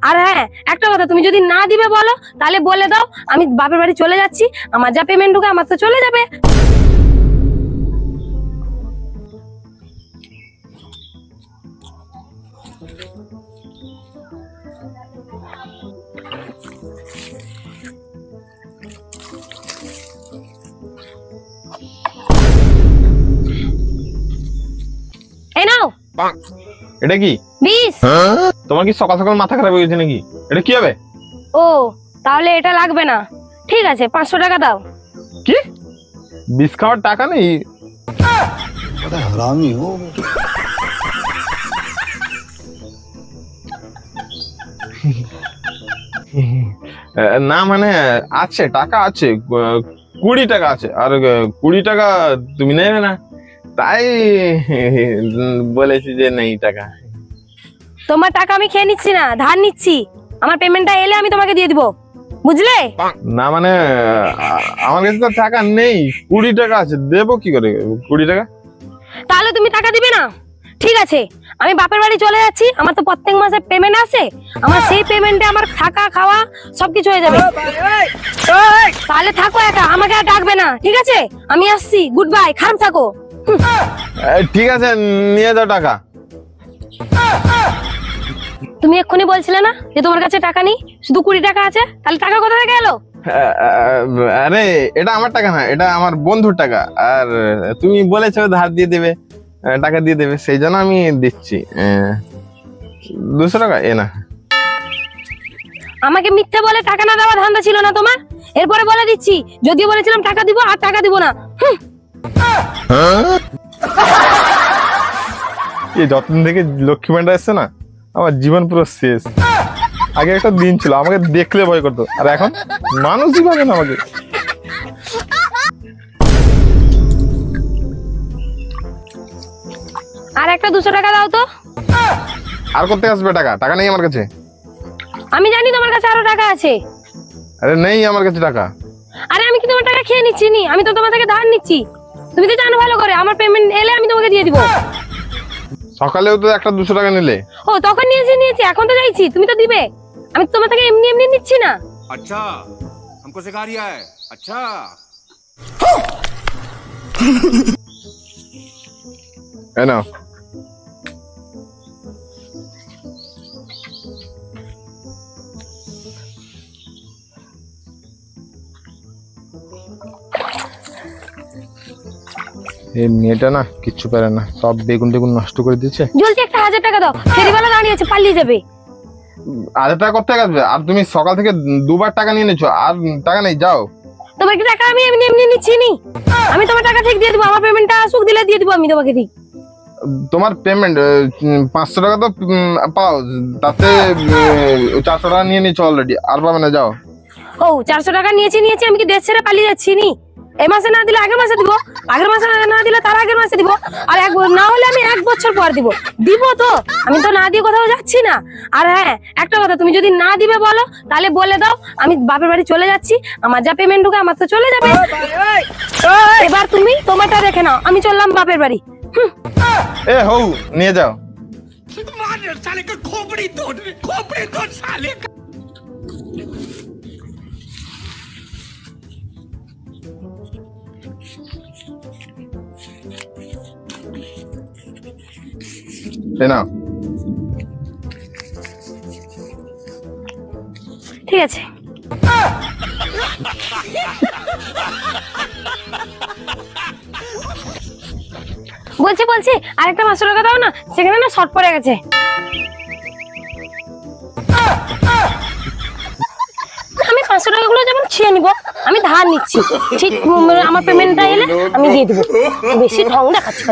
আর হ্যাঁ একটা কথা, তুমি যদি না দিবে বলো তাহলে বলে দাও আমি বাপের বাড়ি চলে যাচ্ছি, আমার যা পেমেন্ট ঢুকে আমার তো চলে যাবে। এই নাও। এটা কি 20। তোমার কি সকাল সকাল মাথা খারাপ হয়ে গেছে নাকি? এটা কি হবে? ও তাহলে এটা লাগবে না, ঠিক আছে 500 টাকা দাও। কি 20 খাওয়ার টাকা নেই? हरामी हो। না মানে আছে, টাকা আছে, 20 টাকা আছে, আর 20 টাকা তুমি নেবে না, তাই বলেছি যে নেই টাকা। তোমার টাকা আমি খেয়ে নিচ্ছি না, ধার নিচ্ছি, আমার পেমেন্টটা এলে আমি তোমাকে দিয়ে দিব, বুঝলে? না মানে আমার কাছে তো টাকা নেই, 20 টাকা আছে, দেবো কি করে 20 টাকা? তাহলে তুমি টাকা দিবে না? ঠিক আছে, আমি বাপের বাড়ি চলে যাচ্ছি, আমার তো প্রত্যেক মাসে পেমেন্ট আসে, আমার সেই পেমেন্টে আমার থাকা খাওয়া সবকিছু হয়ে যাবে। তাহলে থাকো একা, আমাকে আর ডাকবে না, ঠিক আছে? আমি আসছি, গুড বাই, খারাপ থাকো। ঠিক আছে, নিয়ে যাও টাকা। তুমি এক্ষুনি বলছিলে না যে তোমার কাছে টাকা নেই, শুধু 20 টাকা আছে, তাহলে টাকা কোথা থেকে এলো? আরে এটা আমার টাকা না, এটা আমার বন্ধুর টাকা, আর তুমি বলেছো ধার দিয়ে দেবে, টাকা দিয়ে দেবে, সেই জন্য আমি দিচ্ছি 200 টাকা। এ না, আমাকে মিথ্যে বলে টাকা না দেওয়া ধান্দা ছিল না তোমার? এরপরে বলে দিচ্ছি, যদিও বলেছিলাম টাকা দিব, আর টাকা দিব না। এই যতদিন থেকে লক্ষ্মী ভান্ডার এসছে না, আমার জীবন পুরো শেষ। আগে একটা দিন ছিল আমাকে দেখলে ভয় করতো, আর এখন মানুষই ভাবে না আমাকে। আর একটা 200 টাকা দাও তো। আর করতে আসবে টাকা? টাকা নেই আমার কাছে। আমি জানি তোমার কাছে আরো টাকা আছে। আরে নেই আমার কাছে টাকা। আরে আমি কি তোমার টাকা খেয়ে নিচ্ছি নি? আমি তো তোমার থেকে ধার নিচ্ছি, তুমি তো জানো ভালো করে, আমার পেমেন্ট এলে আমি তোমাকে দিয়ে দিব। সকালেও তো একটা 200 টাকা নিলে। ও তখন নিয়েছি, এখন তো যাইছি, তুমি তো দিবে, আমি তো তোমার থেকে এমনি এমনি নিচ্ছি না। अच्छा हमको सिखा रिया है। अच्छा এই নাও। এই মেয়েটা না কিচ্ছু পারে না, সব বেগুন টেগুন নষ্ট করে দিচ্ছে। জলদি একটা 1000 টাকা দাও, ফেরিওয়ালা দাঁড়িয়ে আছে, পালিয়ে যাবে। 1000 টাকা করতে আসবে? আর তুমি সকাল থেকে 2বার টাকা নিয়ে নিচ্ছ, আর টাকা নেই, যাও। তোমার কি টাকা আমি এমনি এমনি নিচ্ছি নি? আমি তোমার টাকা ঠিক দিয়ে দিব, আমার পেমেন্টটা আসুক, দিলে দিয়ে দিব আমি তোমাকে ঠিক। তোমার পেমেন্ট 500 টাকা তো পাও, তাতে 400 টাকা নিয়ে নিচ্ছ অলরেডি, আর পাবে না, যাও। ও 400 টাকা নিয়েছি, আমি কি দেশ ছেড়ে পালিয়ে যাচ্ছি নি? এই মাসে না দিলে আগের মাসে দিব, আগের মাসে না দিলে তার আগের মাসে দিব, আর না হলে আমি 1 বছর পর দিব তো। আমি তো না দিয়ে কোথাও যাচ্ছি না। আর হ্যাঁ একটা কথা, তুমি যদি না দিবে বলো তাহলে বলে দাও আমি বাপের বাড়ি চলে যাচ্ছি, আমার যা পেমেন্ট ঢুকে আমার তো চলে যাবে। এবার তুমি তোমারটা দেখে নাও, আমি চললাম বাপের বাড়ি। এ হৌ, নিয়ে যাও। साले का खोपड़ी तोड़ साले का। এই নাও। ঠিক আছে। বলছি আরেকটা 500 টাকা দাও না, সেখানে না শর্ট পড়ে গেছে। আমি 500 টাকাগুলো যেমন ছিঁড়ে নিব, আমি ধার নিচ্ছি, ঠিক আমার পেমেন্টটা এলে আমি দিয়ে দিব। বেশি ঢং দেখাচ্ছি।